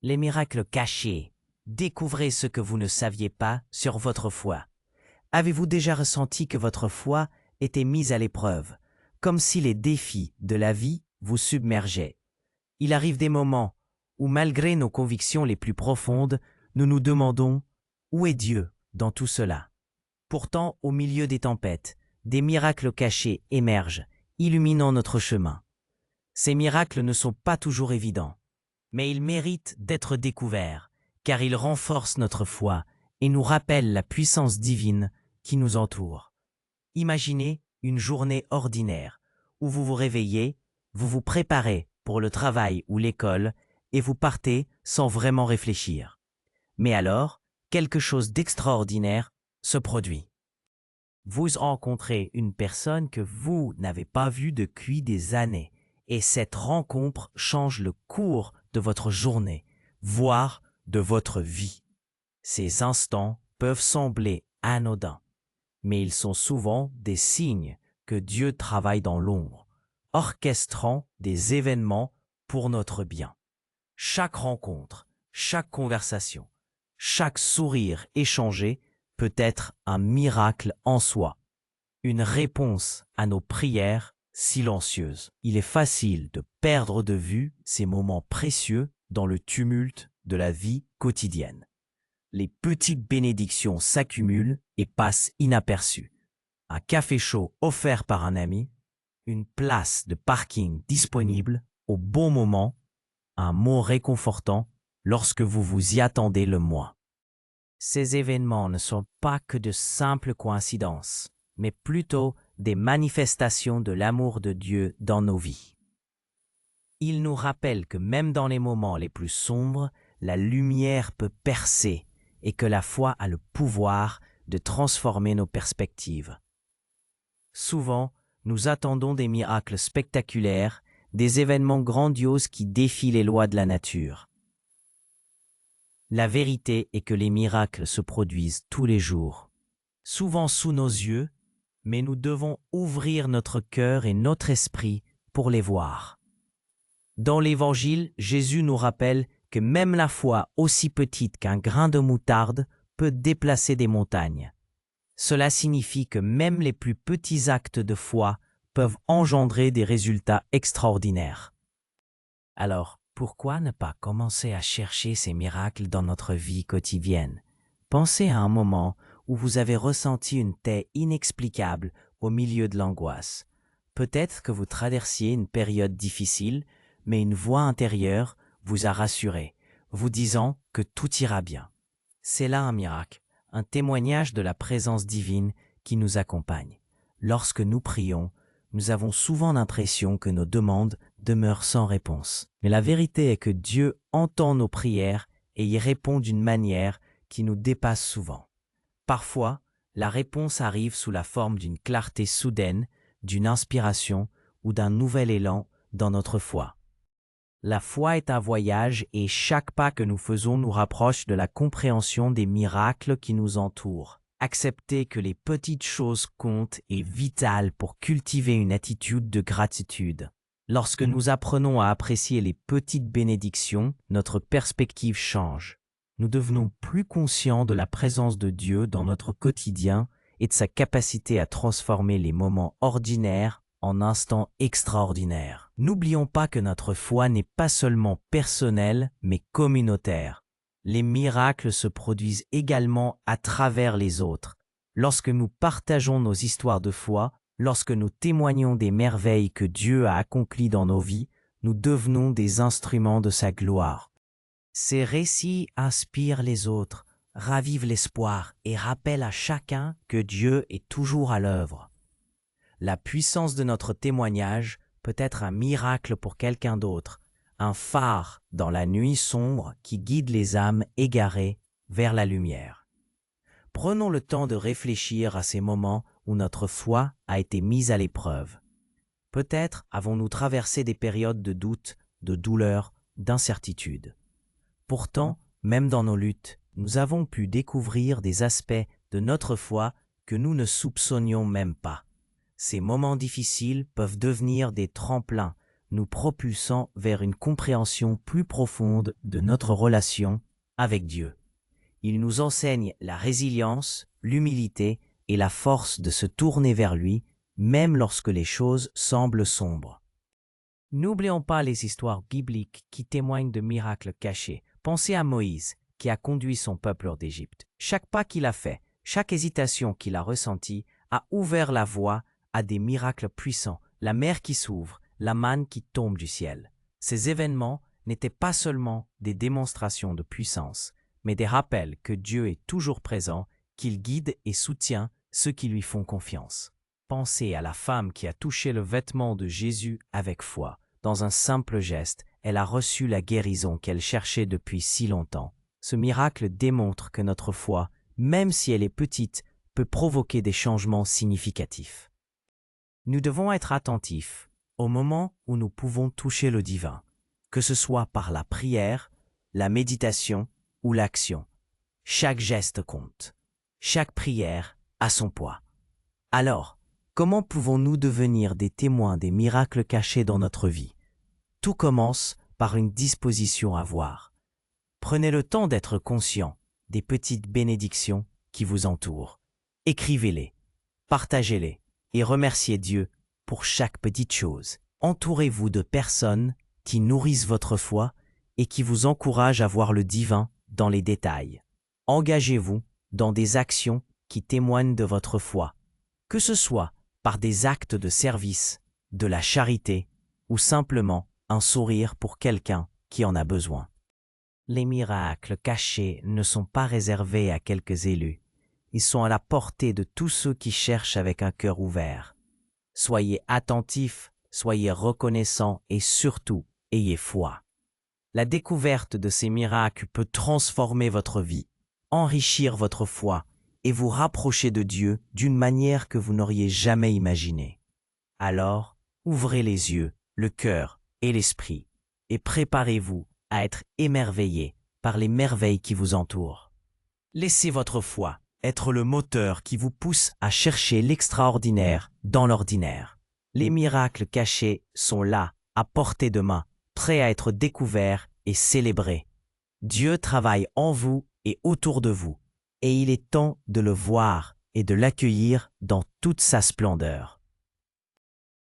Les miracles cachés. Découvrez ce que vous ne saviez pas sur votre foi. Avez-vous déjà ressenti que votre foi était mise à l'épreuve, comme si les défis de la vie vous submergeaient? Il arrive des moments où, malgré nos convictions les plus profondes, nous nous demandons « Où est Dieu dans tout cela ?» Pourtant, au milieu des tempêtes, des miracles cachés émergent, illuminant notre chemin. Ces miracles ne sont pas toujours évidents, mais ils méritent d'être découverts, car ils renforcent notre foi et nous rappellent la puissance divine qui nous entoure. Imaginez une journée ordinaire où vous vous réveillez, vous vous préparez pour le travail ou l'école et vous partez sans vraiment réfléchir. Mais alors, quelque chose d'extraordinaire se produit. Vous rencontrez une personne que vous n'avez pas vue depuis des années et cette rencontre change le cours de votre journée, voire de votre vie. Ces instants peuvent sembler anodins, mais ils sont souvent des signes que Dieu travaille dans l'ombre, orchestrant des événements pour notre bien. Chaque rencontre, chaque conversation, chaque sourire échangé peut être un miracle en soi, une réponse à nos prières silencieuses. Il est facile de perdre de vue ces moments précieux dans le tumulte de la vie quotidienne. Les petites bénédictions s'accumulent et passent inaperçues. Un café chaud offert par un ami, une place de parking disponible au bon moment, un mot réconfortant lorsque vous vous y attendez le moins. Ces événements ne sont pas que de simples coïncidences, mais plutôt des manifestations de l'amour de Dieu dans nos vies. Ils nous rappellent que même dans les moments les plus sombres, la lumière peut percer et que la foi a le pouvoir de transformer nos perspectives. Souvent, nous attendons des miracles spectaculaires, des événements grandioses qui défient les lois de la nature. La vérité est que les miracles se produisent tous les jours, souvent sous nos yeux, mais nous devons ouvrir notre cœur et notre esprit pour les voir. Dans l'Évangile, Jésus nous rappelle que même la foi aussi petite qu'un grain de moutarde peut déplacer des montagnes. Cela signifie que même les plus petits actes de foi peuvent engendrer des résultats extraordinaires. Alors, pourquoi ne pas commencer à chercher ces miracles dans notre vie quotidienne? Pensez à un moment où vous avez ressenti une paix inexplicable au milieu de l'angoisse. Peut-être que vous traversiez une période difficile, mais une voix intérieure vous a rassuré, vous disant que tout ira bien. C'est là un miracle, un témoignage de la présence divine qui nous accompagne. Lorsque nous prions, nous avons souvent l'impression que nos demandes demeurent sans réponse. Mais la vérité est que Dieu entend nos prières et y répond d'une manière qui nous dépasse souvent. Parfois, la réponse arrive sous la forme d'une clarté soudaine, d'une inspiration ou d'un nouvel élan dans notre foi. La foi est un voyage et chaque pas que nous faisons nous rapproche de la compréhension des miracles qui nous entourent. Accepter que les petites choses comptent est vital pour cultiver une attitude de gratitude. Lorsque nous apprenons à apprécier les petites bénédictions, notre perspective change. Nous devenons plus conscients de la présence de Dieu dans notre quotidien et de sa capacité à transformer les moments ordinaires en instants extraordinaires. N'oublions pas que notre foi n'est pas seulement personnelle, mais communautaire. Les miracles se produisent également à travers les autres. Lorsque nous partageons nos histoires de foi, lorsque nous témoignons des merveilles que Dieu a accomplies dans nos vies, nous devenons des instruments de sa gloire. Ces récits inspirent les autres, ravivent l'espoir et rappellent à chacun que Dieu est toujours à l'œuvre. La puissance de notre témoignage peut être un miracle pour quelqu'un d'autre, un phare dans la nuit sombre qui guide les âmes égarées vers la lumière. Prenons le temps de réfléchir à ces moments où notre foi a été mise à l'épreuve. Peut-être avons-nous traversé des périodes de doute, de douleur, d'incertitude. Pourtant, même dans nos luttes, nous avons pu découvrir des aspects de notre foi que nous ne soupçonnions même pas. Ces moments difficiles peuvent devenir des tremplins nous propulsant vers une compréhension plus profonde de notre relation avec Dieu. Il nous enseigne la résilience, l'humilité et la force de se tourner vers lui, même lorsque les choses semblent sombres. N'oublions pas les histoires bibliques qui témoignent de miracles cachés. Pensez à Moïse, qui a conduit son peuple hors d'Égypte. Chaque pas qu'il a fait, chaque hésitation qu'il a ressentie, a ouvert la voie à des miracles puissants, la mer qui s'ouvre, la manne qui tombe du ciel. Ces événements n'étaient pas seulement des démonstrations de puissance, mais des rappels que Dieu est toujours présent, qu'il guide et soutient ceux qui lui font confiance. Pensez à la femme qui a touché le vêtement de Jésus avec foi. Dans un simple geste, elle a reçu la guérison qu'elle cherchait depuis si longtemps. Ce miracle démontre que notre foi, même si elle est petite, peut provoquer des changements significatifs. Nous devons être attentifs au moment où nous pouvons toucher le divin, que ce soit par la prière, la méditation ou l'action. Chaque geste compte. Chaque prière a son poids. Alors, comment pouvons-nous devenir des témoins des miracles cachés dans notre vie? Tout commence par une disposition à voir. Prenez le temps d'être conscient des petites bénédictions qui vous entourent. Écrivez-les, partagez-les et remerciez Dieu pour chaque petite chose. Entourez-vous de personnes qui nourrissent votre foi et qui vous encouragent à voir le divin dans les détails. Engagez-vous dans des actions qui témoignent de votre foi, que ce soit par des actes de service, de la charité ou simplement un sourire pour quelqu'un qui en a besoin. Les miracles cachés ne sont pas réservés à quelques élus. Ils sont à la portée de tous ceux qui cherchent avec un cœur ouvert. Soyez attentifs, soyez reconnaissants et surtout, ayez foi. La découverte de ces miracles peut transformer votre vie, enrichir votre foi et vous rapprocher de Dieu d'une manière que vous n'auriez jamais imaginée. Alors, ouvrez les yeux, le cœur et l'esprit et préparez-vous à être émerveillés par les merveilles qui vous entourent. Laissez votre foi être le moteur qui vous pousse à chercher l'extraordinaire dans l'ordinaire. Les miracles cachés sont là, à portée de main, prêts à être découverts et célébrés. Dieu travaille en vous et autour de vous, et il est temps de le voir et de l'accueillir dans toute sa splendeur.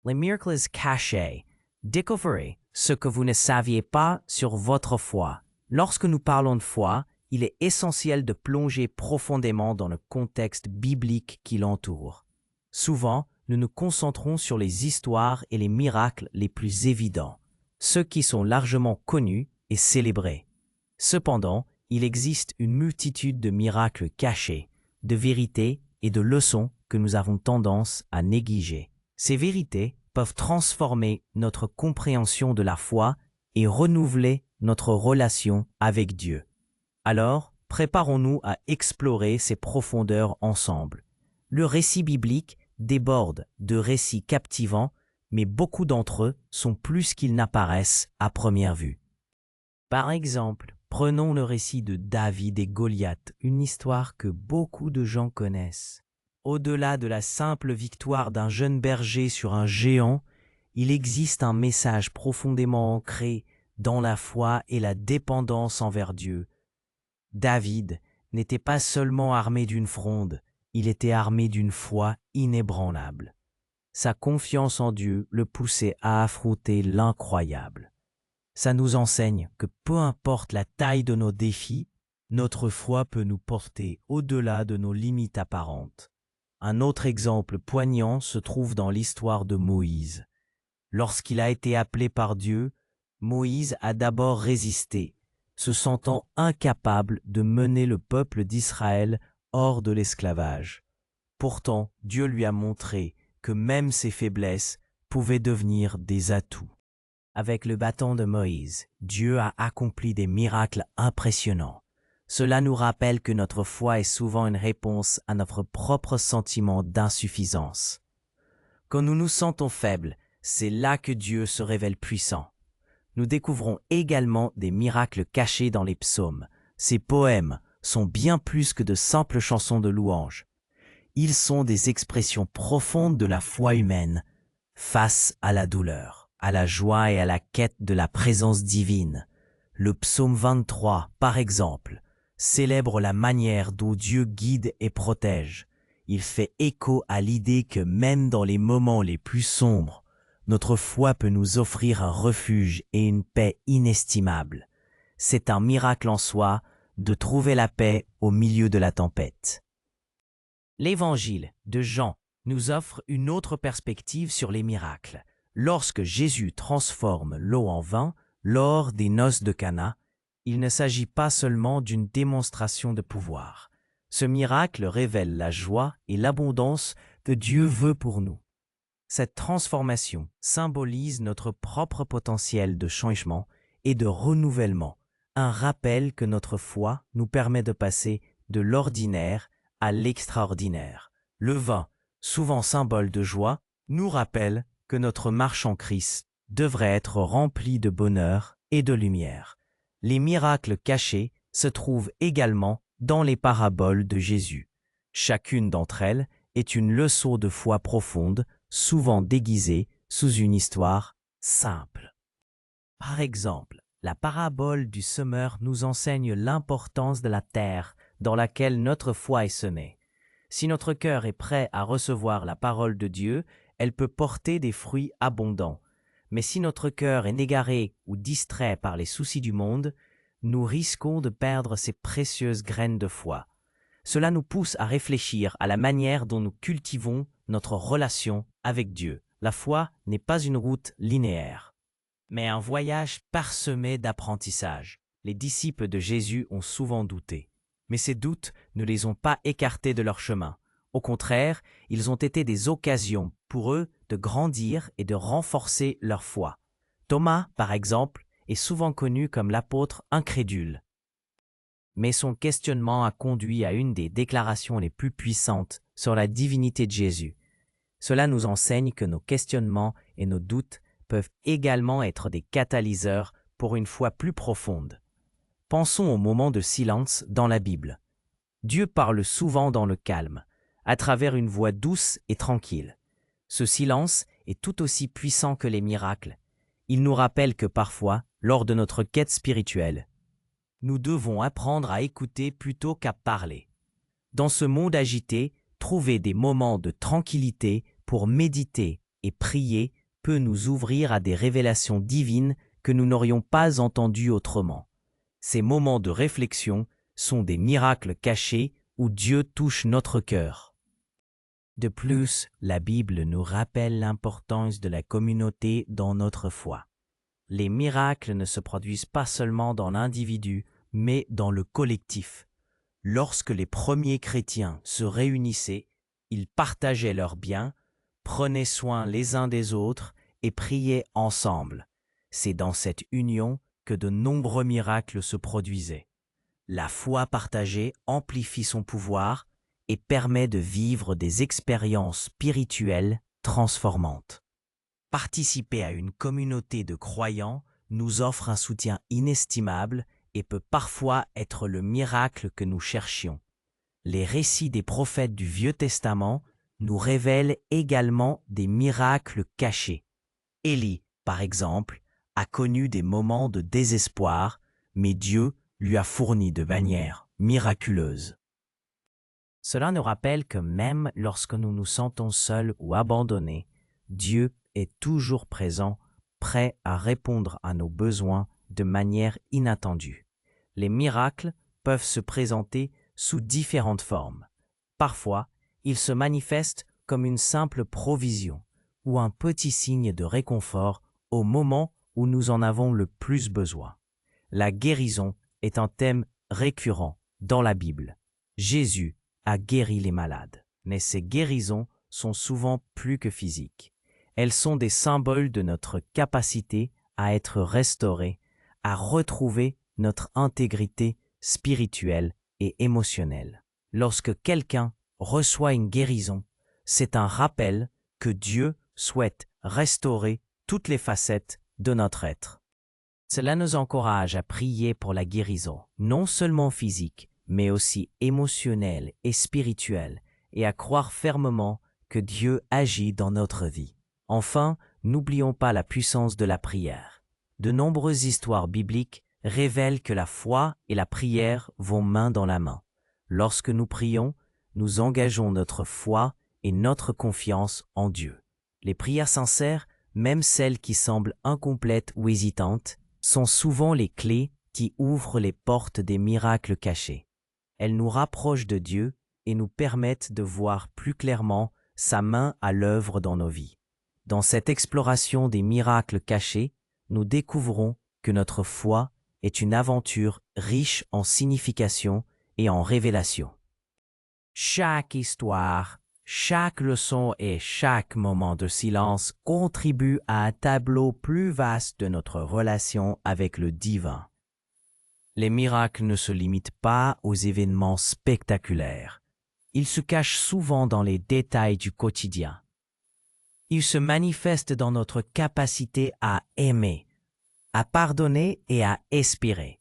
Les miracles cachés. Découvrez ce que vous ne saviez pas sur votre foi. Lorsque nous parlons de foi, il est essentiel de plonger profondément dans le contexte biblique qui l'entoure. Souvent, nous nous concentrons sur les histoires et les miracles les plus évidents, ceux qui sont largement connus et célébrés. Cependant, il existe une multitude de miracles cachés, de vérités et de leçons que nous avons tendance à négliger. Ces vérités peuvent transformer notre compréhension de la foi et renouveler notre relation avec Dieu. Alors, préparons-nous à explorer ces profondeurs ensemble. Le récit biblique déborde de récits captivants, mais beaucoup d'entre eux sont plus qu'ils n'apparaissent à première vue. Par exemple, prenons le récit de David et Goliath, une histoire que beaucoup de gens connaissent. Au-delà de la simple victoire d'un jeune berger sur un géant, il existe un message profondément ancré dans la foi et la dépendance envers Dieu. David n'était pas seulement armé d'une fronde, il était armé d'une foi inébranlable. Sa confiance en Dieu le poussait à affronter l'incroyable. Ça nous enseigne que peu importe la taille de nos défis, notre foi peut nous porter au-delà de nos limites apparentes. Un autre exemple poignant se trouve dans l'histoire de Moïse. Lorsqu'il a été appelé par Dieu, Moïse a d'abord résisté, se sentant incapable de mener le peuple d'Israël hors de l'esclavage. Pourtant, Dieu lui a montré que même ses faiblesses pouvaient devenir des atouts. Avec le bâton de Moïse, Dieu a accompli des miracles impressionnants. Cela nous rappelle que notre foi est souvent une réponse à notre propre sentiment d'insuffisance. Quand nous nous sentons faibles, c'est là que Dieu se révèle puissant. Nous découvrons également des miracles cachés dans les psaumes. Ces poèmes sont bien plus que de simples chansons de louanges. Ils sont des expressions profondes de la foi humaine face à la douleur. à la joie et à la quête de la présence divine. Le psaume 23, par exemple, célèbre la manière dont Dieu guide et protège. Il fait écho à l'idée que même dans les moments les plus sombres, notre foi peut nous offrir un refuge et une paix inestimable. C'est un miracle en soi de trouver la paix au milieu de la tempête. L'évangile de Jean nous offre une autre perspective sur les miracles. Lorsque Jésus transforme l'eau en vin lors des noces de Cana, il ne s'agit pas seulement d'une démonstration de pouvoir. Ce miracle révèle la joie et l'abondance que Dieu veut pour nous. Cette transformation symbolise notre propre potentiel de changement et de renouvellement, un rappel que notre foi nous permet de passer de l'ordinaire à l'extraordinaire. Le vin, souvent symbole de joie, nous rappelle que notre marche en Christ devrait être remplie de bonheur et de lumière. Les miracles cachés se trouvent également dans les paraboles de Jésus. Chacune d'entre elles est une leçon de foi profonde, souvent déguisée sous une histoire simple. Par exemple, la parabole du semeur nous enseigne l'importance de la terre dans laquelle notre foi est semée. Si notre cœur est prêt à recevoir la parole de Dieu, elle peut porter des fruits abondants. Mais si notre cœur est égaré ou distrait par les soucis du monde, nous risquons de perdre ces précieuses graines de foi. Cela nous pousse à réfléchir à la manière dont nous cultivons notre relation avec Dieu. La foi n'est pas une route linéaire, mais un voyage parsemé d'apprentissage. Les disciples de Jésus ont souvent douté, mais ces doutes ne les ont pas écartés de leur chemin. Au contraire, ils ont été des occasions pour eux de grandir et de renforcer leur foi. Thomas, par exemple, est souvent connu comme l'apôtre incrédule. Mais son questionnement a conduit à une des déclarations les plus puissantes sur la divinité de Jésus. Cela nous enseigne que nos questionnements et nos doutes peuvent également être des catalyseurs pour une foi plus profonde. Pensons aux moments de silence dans la Bible. Dieu parle souvent dans le calme, à travers une voix douce et tranquille. Ce silence est tout aussi puissant que les miracles. Il nous rappelle que parfois, lors de notre quête spirituelle, nous devons apprendre à écouter plutôt qu'à parler. Dans ce monde agité, trouver des moments de tranquillité pour méditer et prier peut nous ouvrir à des révélations divines que nous n'aurions pas entendues autrement. Ces moments de réflexion sont des miracles cachés où Dieu touche notre cœur. De plus, la Bible nous rappelle l'importance de la communauté dans notre foi. Les miracles ne se produisent pas seulement dans l'individu, mais dans le collectif. Lorsque les premiers chrétiens se réunissaient, ils partageaient leurs biens, prenaient soin les uns des autres et priaient ensemble. C'est dans cette union que de nombreux miracles se produisaient. La foi partagée amplifie son pouvoir et permet de vivre des expériences spirituelles transformantes. Participer à une communauté de croyants nous offre un soutien inestimable et peut parfois être le miracle que nous cherchions. Les récits des prophètes du Vieux Testament nous révèlent également des miracles cachés. Élie, par exemple, a connu des moments de désespoir, mais Dieu lui a fourni de manière miraculeuse. Cela nous rappelle que même lorsque nous nous sentons seuls ou abandonnés, Dieu est toujours présent, prêt à répondre à nos besoins de manière inattendue. Les miracles peuvent se présenter sous différentes formes. Parfois, ils se manifestent comme une simple provision ou un petit signe de réconfort au moment où nous en avons le plus besoin. La guérison est un thème récurrent dans la Bible. Jésus a guéri les malades, mais ces guérisons sont souvent plus que physiques. Elles sont des symboles de notre capacité à être restaurés, à retrouver notre intégrité spirituelle et émotionnelle. Lorsque quelqu'un reçoit une guérison, c'est un rappel que Dieu souhaite restaurer toutes les facettes de notre être. Cela nous encourage à prier pour la guérison, non seulement physique, mais aussi émotionnelle et spirituelle, et à croire fermement que Dieu agit dans notre vie. Enfin, n'oublions pas la puissance de la prière. De nombreuses histoires bibliques révèlent que la foi et la prière vont main dans la main. Lorsque nous prions, nous engageons notre foi et notre confiance en Dieu. Les prières sincères, même celles qui semblent incomplètes ou hésitantes, sont souvent les clés qui ouvrent les portes des miracles cachés. Elles nous rapprochent de Dieu et nous permettent de voir plus clairement sa main à l'œuvre dans nos vies. Dans cette exploration des miracles cachés, nous découvrons que notre foi est une aventure riche en signification et en révélation. Chaque histoire, chaque leçon et chaque moment de silence contribuent à un tableau plus vaste de notre relation avec le divin. Les miracles ne se limitent pas aux événements spectaculaires. Ils se cachent souvent dans les détails du quotidien. Ils se manifestent dans notre capacité à aimer, à pardonner et à espérer.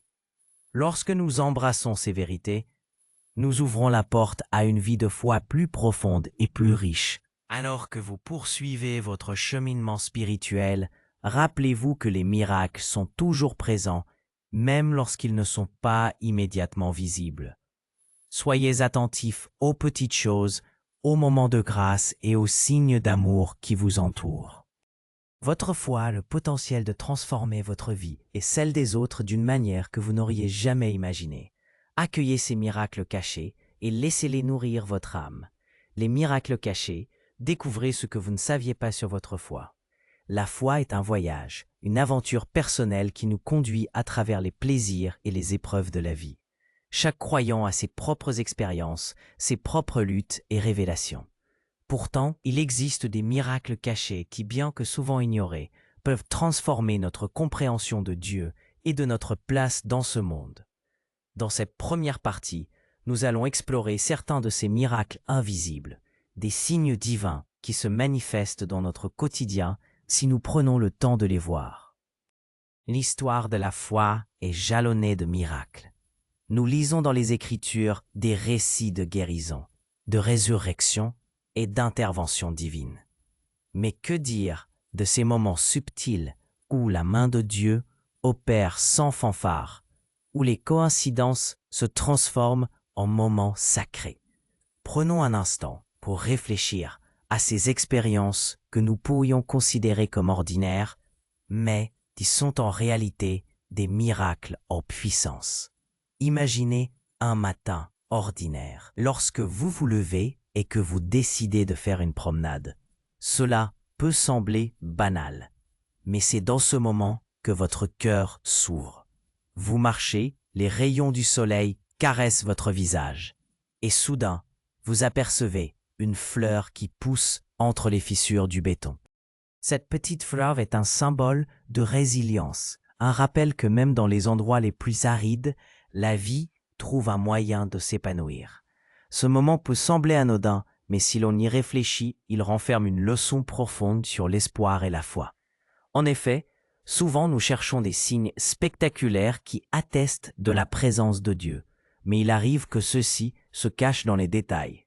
Lorsque nous embrassons ces vérités, nous ouvrons la porte à une vie de foi plus profonde et plus riche. Alors que vous poursuivez votre cheminement spirituel, rappelez-vous que les miracles sont toujours présents, même lorsqu'ils ne sont pas immédiatement visibles. Soyez attentifs aux petites choses, aux moments de grâce et aux signes d'amour qui vous entourent. Votre foi a le potentiel de transformer votre vie et celle des autres d'une manière que vous n'auriez jamais imaginée. Accueillez ces miracles cachés et laissez-les nourrir votre âme. Les miracles cachés, découvrez ce que vous ne saviez pas sur votre foi. La foi est un voyage, une aventure personnelle qui nous conduit à travers les plaisirs et les épreuves de la vie. Chaque croyant a ses propres expériences, ses propres luttes et révélations. Pourtant, il existe des miracles cachés qui, bien que souvent ignorés, peuvent transformer notre compréhension de Dieu et de notre place dans ce monde. Dans cette première partie, nous allons explorer certains de ces miracles invisibles, des signes divins qui se manifestent dans notre quotidien si nous prenons le temps de les voir. L'histoire de la foi est jalonnée de miracles. Nous lisons dans les Écritures des récits de guérison, de résurrection et d'intervention divine. Mais que dire de ces moments subtils où la main de Dieu opère sans fanfare, où les coïncidences se transforment en moments sacrés? Prenons un instant pour réfléchir à ces expériences que nous pourrions considérer comme ordinaires, mais qui sont en réalité des miracles en puissance. Imaginez un matin ordinaire, lorsque vous vous levez et que vous décidez de faire une promenade. Cela peut sembler banal, mais c'est dans ce moment que votre cœur s'ouvre. Vous marchez, les rayons du soleil caressent votre visage, et soudain, vous apercevez une fleur qui pousse entre les fissures du béton. Cette petite fleur est un symbole de résilience, un rappel que même dans les endroits les plus arides, la vie trouve un moyen de s'épanouir. Ce moment peut sembler anodin, mais si l'on y réfléchit, il renferme une leçon profonde sur l'espoir et la foi. En effet, souvent nous cherchons des signes spectaculaires qui attestent de la présence de Dieu, mais il arrive que ceux-ci se cachent dans les détails.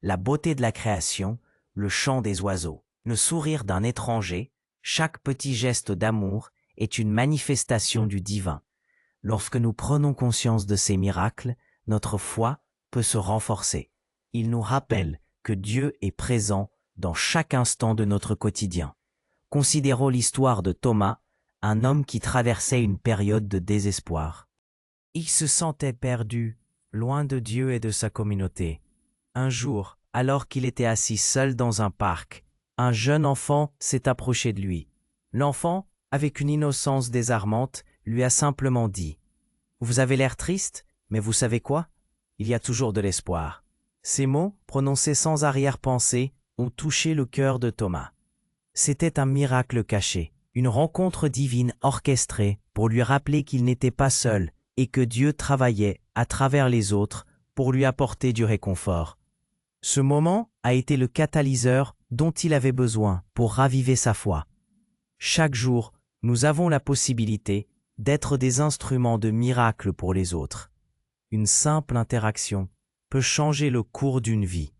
La beauté de la création, le chant des oiseaux, le sourire d'un étranger, chaque petit geste d'amour est une manifestation du divin. Lorsque nous prenons conscience de ces miracles, notre foi peut se renforcer. Il nous rappelle que Dieu est présent dans chaque instant de notre quotidien. Considérons l'histoire de Thomas, un homme qui traversait une période de désespoir. Il se sentait perdu, loin de Dieu et de sa communauté. Un jour, alors qu'il était assis seul dans un parc, un jeune enfant s'est approché de lui. L'enfant, avec une innocence désarmante, lui a simplement dit « Vous avez l'air triste, mais vous savez quoi? Il y a toujours de l'espoir. » Ces mots, prononcés sans arrière-pensée, ont touché le cœur de Thomas. C'était un miracle caché, une rencontre divine orchestrée pour lui rappeler qu'il n'était pas seul et que Dieu travaillait à travers les autres pour lui apporter du réconfort. Ce moment a été le catalyseur dont il avait besoin pour raviver sa foi. Chaque jour, nous avons la possibilité d'être des instruments de miracle pour les autres. Une simple interaction peut changer le cours d'une vie.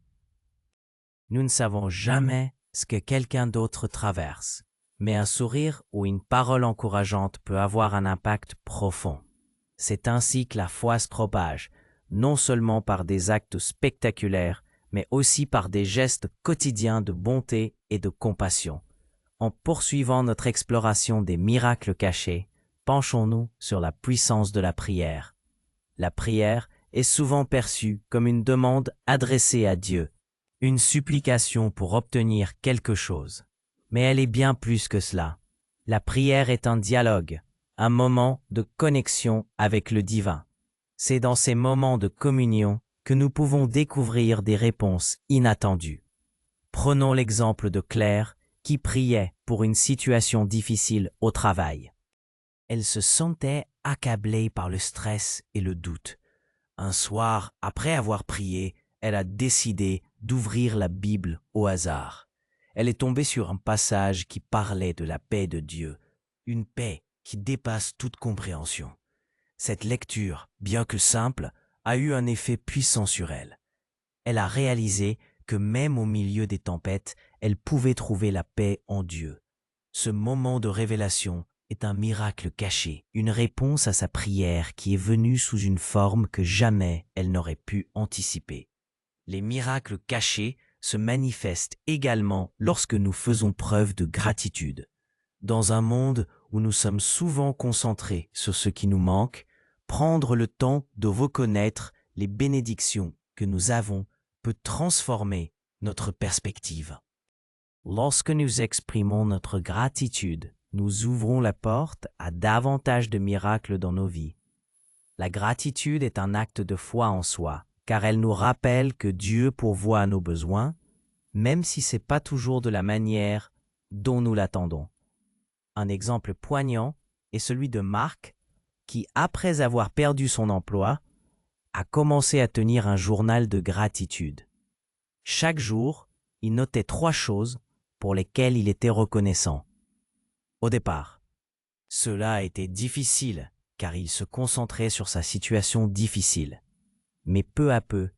Nous ne savons jamais ce que quelqu'un d'autre traverse, Mais un sourire ou une parole encourageante peut avoir un impact profond. C'est ainsi que la foi se propage, non seulement par des actes spectaculaires, mais aussi par des gestes quotidiens de bonté et de compassion. En poursuivant notre exploration des miracles cachés, penchons-nous sur la puissance de la prière. La prière est souvent perçue comme une demande adressée à Dieu, une supplication pour obtenir quelque chose. Mais elle est bien plus que cela. La prière est un dialogue, un moment de connexion avec le divin. C'est dans ces moments de communion que nous pouvons découvrir des réponses inattendues. Prenons l'exemple de Claire, qui priait pour une situation difficile au travail. Elle se sentait accablée par le stress et le doute. Un soir, après avoir prié, elle a décidé d'ouvrir la Bible au hasard. Elle est tombée sur un passage qui parlait de la paix de Dieu, une paix qui dépasse toute compréhension. Cette lecture, bien que simple, a eu un effet puissant sur elle. Elle a réalisé que même au milieu des tempêtes, elle pouvait trouver la paix en Dieu. Ce moment de révélation est un miracle caché, une réponse à sa prière qui est venue sous une forme que jamais elle n'aurait pu anticiper. Les miracles cachés se manifestent également lorsque nous faisons preuve de gratitude. Dans un monde où nous sommes souvent concentrés sur ce qui nous manque, prendre le temps de reconnaître les bénédictions que nous avons peut transformer notre perspective. Lorsque nous exprimons notre gratitude, nous ouvrons la porte à davantage de miracles dans nos vies. La gratitude est un acte de foi en soi, car elle nous rappelle que Dieu pourvoit à nos besoins, même si ce n'est pas toujours de la manière dont nous l'attendons. Un exemple poignant est celui de Marc, qui, après avoir perdu son emploi, a commencé à tenir un journal de gratitude. Chaque jour, il notait 3 choses pour lesquelles il était reconnaissant. Au départ, cela a été difficile car il se concentrait sur sa situation difficile. Mais peu à peu,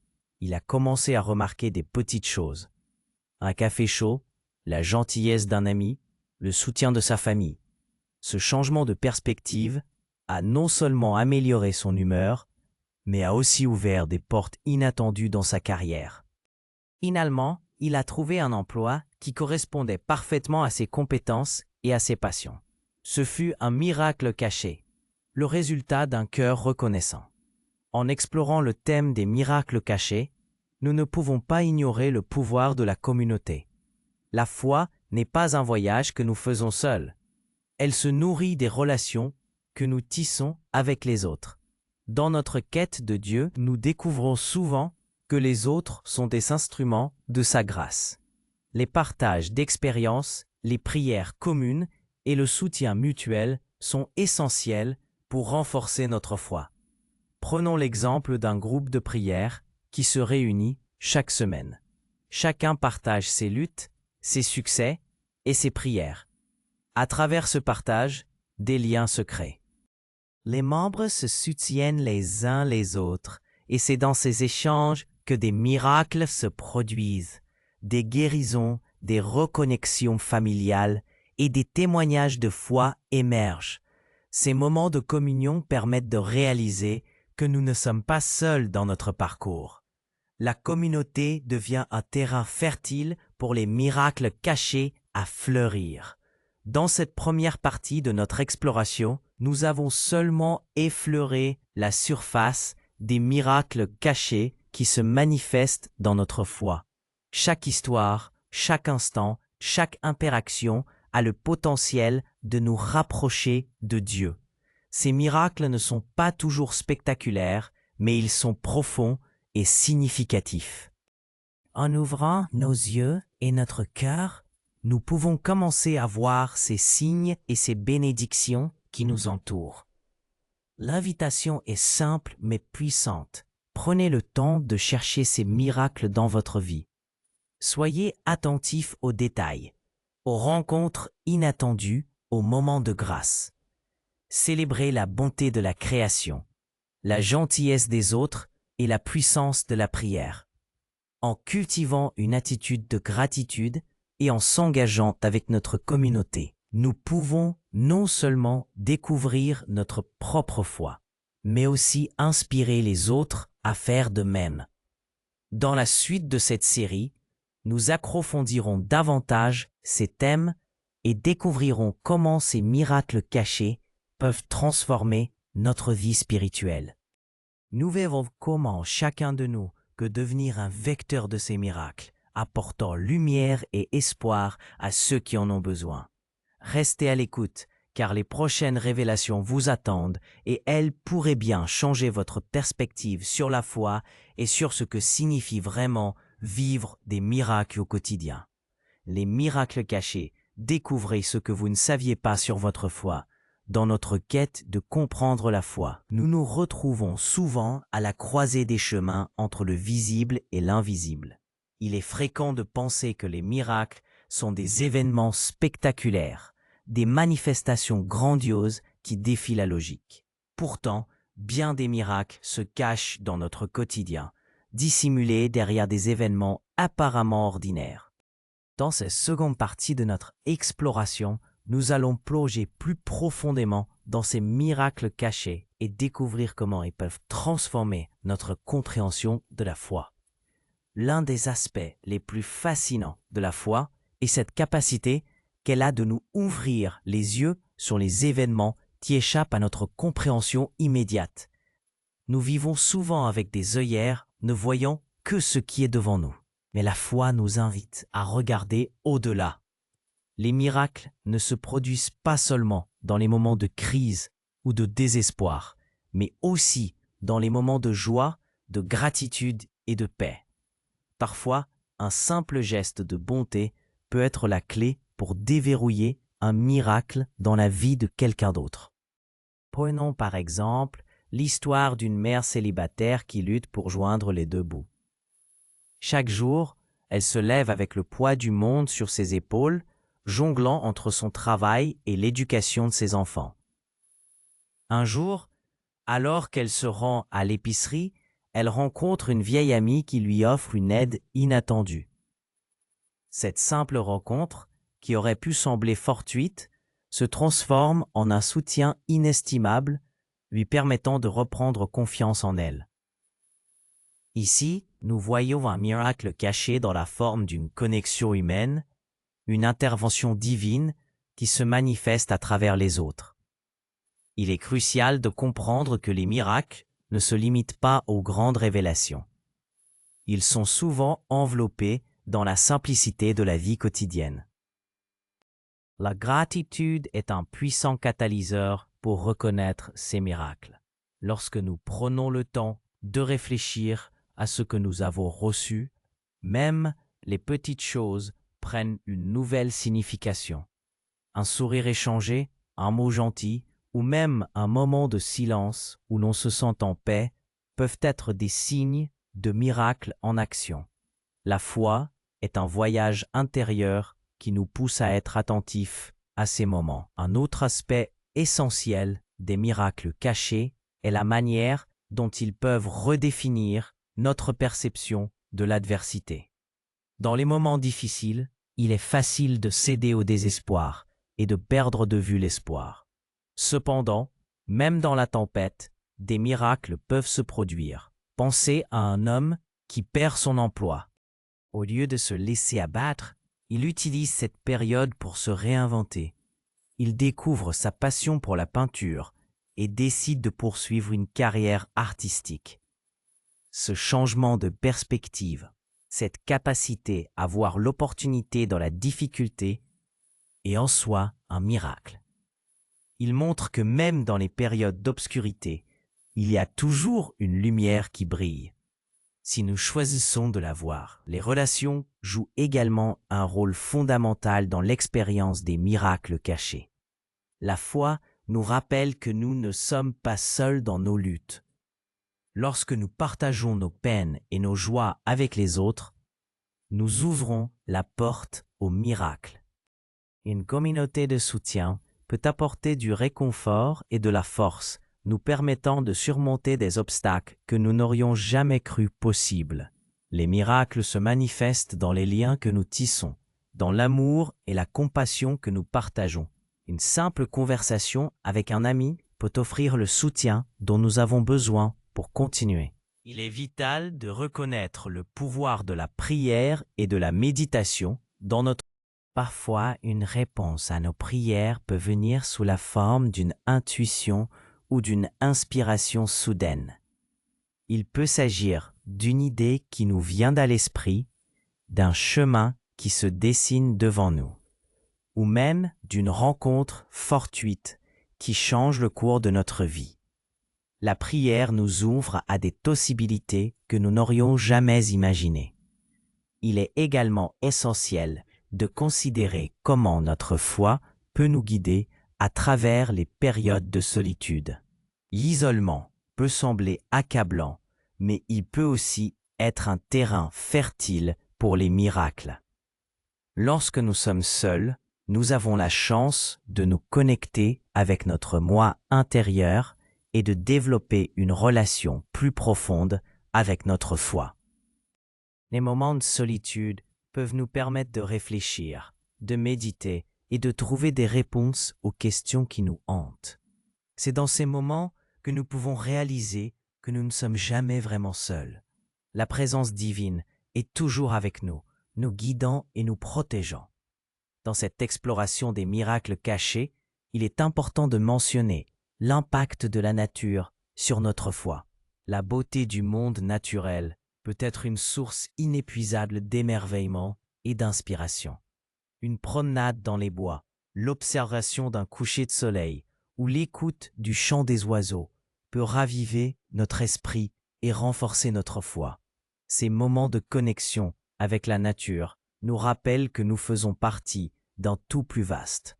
il a commencé à remarquer des petites choses. Un café chaud, la gentillesse d'un ami, le soutien de sa famille. Ce changement de perspective a non seulement amélioré son humeur, mais a aussi ouvert des portes inattendues dans sa carrière. Finalement, il a trouvé un emploi qui correspondait parfaitement à ses compétences et à ses passions. Ce fut un miracle caché, le résultat d'un cœur reconnaissant. En explorant le thème des miracles cachés, nous ne pouvons pas ignorer le pouvoir de la communauté. La foi n'est pas un voyage que nous faisons seuls. Elle se nourrit des relations que nous tissons avec les autres. Dans notre quête de Dieu, nous découvrons souvent que les autres sont des instruments de sa grâce. Les partages d'expériences, les prières communes et le soutien mutuel sont essentiels pour renforcer notre foi. Prenons l'exemple d'un groupe de prière qui se réunit chaque semaine. Chacun partage ses luttes, ses succès et ses prières. À travers ce partage, des liens se créent. Les membres se soutiennent les uns les autres et c'est dans ces échanges que des miracles se produisent, des guérisons, des reconnexions familiales et des témoignages de foi émergent. Ces moments de communion permettent de réaliser que nous ne sommes pas seuls dans notre parcours. La communauté devient un terrain fertile pour les miracles cachés à fleurir. Dans cette première partie de notre exploration, nous avons seulement effleuré la surface des miracles cachés qui se manifestent dans notre foi. Chaque histoire, chaque instant, chaque interaction a le potentiel de nous rapprocher de Dieu. Ces miracles ne sont pas toujours spectaculaires, mais ils sont profonds et significatifs. En ouvrant nos yeux et notre cœur, nous pouvons commencer à voir ces signes et ces bénédictions qui nous entourent. L'invitation est simple mais puissante. Prenez le temps de chercher ces miracles dans votre vie. Soyez attentifs aux détails, aux rencontres inattendues, aux moments de grâce. Célébrez la bonté de la création, la gentillesse des autres et la puissance de la prière. En cultivant une attitude de gratitude et en s'engageant avec notre communauté, nous pouvons non seulement découvrir notre propre foi, mais aussi inspirer les autres à faire de même. Dans la suite de cette série, nous approfondirons davantage ces thèmes et découvrirons comment ces miracles cachés peuvent transformer notre vie spirituelle. Nous verrons comment chacun de nous peut devenir un vecteur de ces miracles, apportant lumière et espoir à ceux qui en ont besoin. Restez à l'écoute, car les prochaines révélations vous attendent et elles pourraient bien changer votre perspective sur la foi et sur ce que signifie vraiment vivre des miracles au quotidien. Les miracles cachés, découvrez ce que vous ne saviez pas sur votre foi. Dans notre quête de comprendre la foi, nous nous retrouvons souvent à la croisée des chemins entre le visible et l'invisible. Il est fréquent de penser que les miracles sont des événements spectaculaires, des manifestations grandioses qui défient la logique. Pourtant, bien des miracles se cachent dans notre quotidien, dissimulés derrière des événements apparemment ordinaires. Dans cette seconde partie de notre exploration, nous allons plonger plus profondément dans ces miracles cachés et découvrir comment ils peuvent transformer notre compréhension de la foi. L'un des aspects les plus fascinants de la foi est cette capacité qu'elle a de nous ouvrir les yeux sur les événements qui échappent à notre compréhension immédiate. Nous vivons souvent avec des œillères, ne voyant que ce qui est devant nous. Mais la foi nous invite à regarder au-delà. Les miracles ne se produisent pas seulement dans les moments de crise ou de désespoir, mais aussi dans les moments de joie, de gratitude et de paix. Parfois, un simple geste de bonté peut être la clé pour déverrouiller un miracle dans la vie de quelqu'un d'autre. Prenons par exemple l'histoire d'une mère célibataire qui lutte pour joindre les deux bouts. Chaque jour, elle se lève avec le poids du monde sur ses épaules, jonglant entre son travail et l'éducation de ses enfants. Un jour, alors qu'elle se rend à l'épicerie, elle rencontre une vieille amie qui lui offre une aide inattendue. Cette simple rencontre, qui aurait pu sembler fortuite, se transforme en un soutien inestimable, lui permettant de reprendre confiance en elle. Ici, nous voyons un miracle caché dans la forme d'une connexion humaine, une intervention divine qui se manifeste à travers les autres. Il est crucial de comprendre que les miracles ne se limitent pas aux grandes révélations. Ils sont souvent enveloppés dans la simplicité de la vie quotidienne. La gratitude est un puissant catalyseur pour reconnaître ces miracles. Lorsque nous prenons le temps de réfléchir à ce que nous avons reçu, même les petites choses prennent une nouvelle signification. Un sourire échangé, un mot gentil, ou même un moment de silence où l'on se sent en paix peuvent être des signes de miracles en action. La foi est un voyage intérieur qui nous pousse à être attentifs à ces moments. Un autre aspect essentiel des miracles cachés est la manière dont ils peuvent redéfinir notre perception de l'adversité. Dans les moments difficiles, il est facile de céder au désespoir et de perdre de vue l'espoir. Cependant, même dans la tempête, des miracles peuvent se produire. Pensez à un homme qui perd son emploi. Au lieu de se laisser abattre, il utilise cette période pour se réinventer. Il découvre sa passion pour la peinture et décide de poursuivre une carrière artistique. Ce changement de perspective, cette capacité à voir l'opportunité dans la difficulté, est en soi un miracle. Il montre que même dans les périodes d'obscurité, il y a toujours une lumière qui brille. Si nous choisissons de la voir, les relations jouent également un rôle fondamental dans l'expérience des miracles cachés. La foi nous rappelle que nous ne sommes pas seuls dans nos luttes. Lorsque nous partageons nos peines et nos joies avec les autres, nous ouvrons la porte au miracle. Une communauté de soutien peut apporter du réconfort et de la force, nous permettant de surmonter des obstacles que nous n'aurions jamais cru possibles. Les miracles se manifestent dans les liens que nous tissons, dans l'amour et la compassion que nous partageons, Une simple conversation avec un ami peut offrir le soutien dont nous avons besoin pour continuer. Il est vital de reconnaître le pouvoir de la prière et de la méditation dans notre... Parfois, une réponse à nos prières peut venir sous la forme d'une intuition ou d'une inspiration soudaine. Il peut s'agir d'une idée qui nous vient à l'esprit, d'un chemin qui se dessine devant nous, ou même d'une rencontre fortuite qui change le cours de notre vie. La prière nous ouvre à des possibilités que nous n'aurions jamais imaginées. Il est également essentiel de considérer comment notre foi peut nous guider à travers les périodes de solitude. L'isolement peut sembler accablant, mais il peut aussi être un terrain fertile pour les miracles. Lorsque nous sommes seuls, nous avons la chance de nous connecter avec notre moi intérieur et de développer une relation plus profonde avec notre foi. Les moments de solitude peuvent nous permettre de réfléchir, de méditer et de trouver des réponses aux questions qui nous hantent. C'est dans ces moments que nous pouvons réaliser que nous ne sommes jamais vraiment seuls. La présence divine est toujours avec nous, nous guidant et nous protégeant. Dans cette exploration des miracles cachés, il est important de mentionner l'impact de la nature sur notre foi. La beauté du monde naturel peut être une source inépuisable d'émerveillement et d'inspiration. Une promenade dans les bois, l'observation d'un coucher de soleil ou l'écoute du chant des oiseaux peut raviver notre esprit et renforcer notre foi. Ces moments de connexion avec la nature nous rappellent que nous faisons partie d'un tout plus vaste.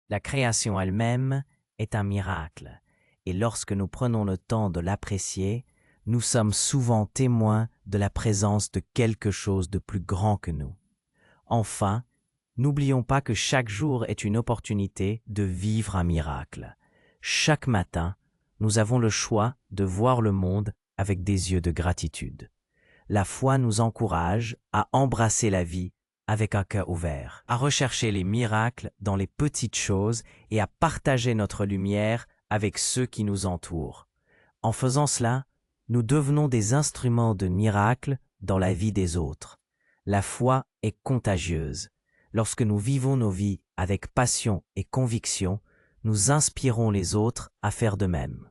La création elle-même est un miracle, et lorsque nous prenons le temps de l'apprécier, nous sommes souvent témoins de la présence de quelque chose de plus grand que nous. Enfin, n'oublions pas que chaque jour est une opportunité de vivre un miracle. Chaque matin, nous avons le choix de voir le monde avec des yeux de gratitude. La foi nous encourage à embrasser la vie avec un cœur ouvert, à rechercher les miracles dans les petites choses et à partager notre lumière avec ceux qui nous entourent. En faisant cela, nous devenons des instruments de miracles dans la vie des autres. La foi est contagieuse. Lorsque nous vivons nos vies avec passion et conviction, nous inspirons les autres à faire de même.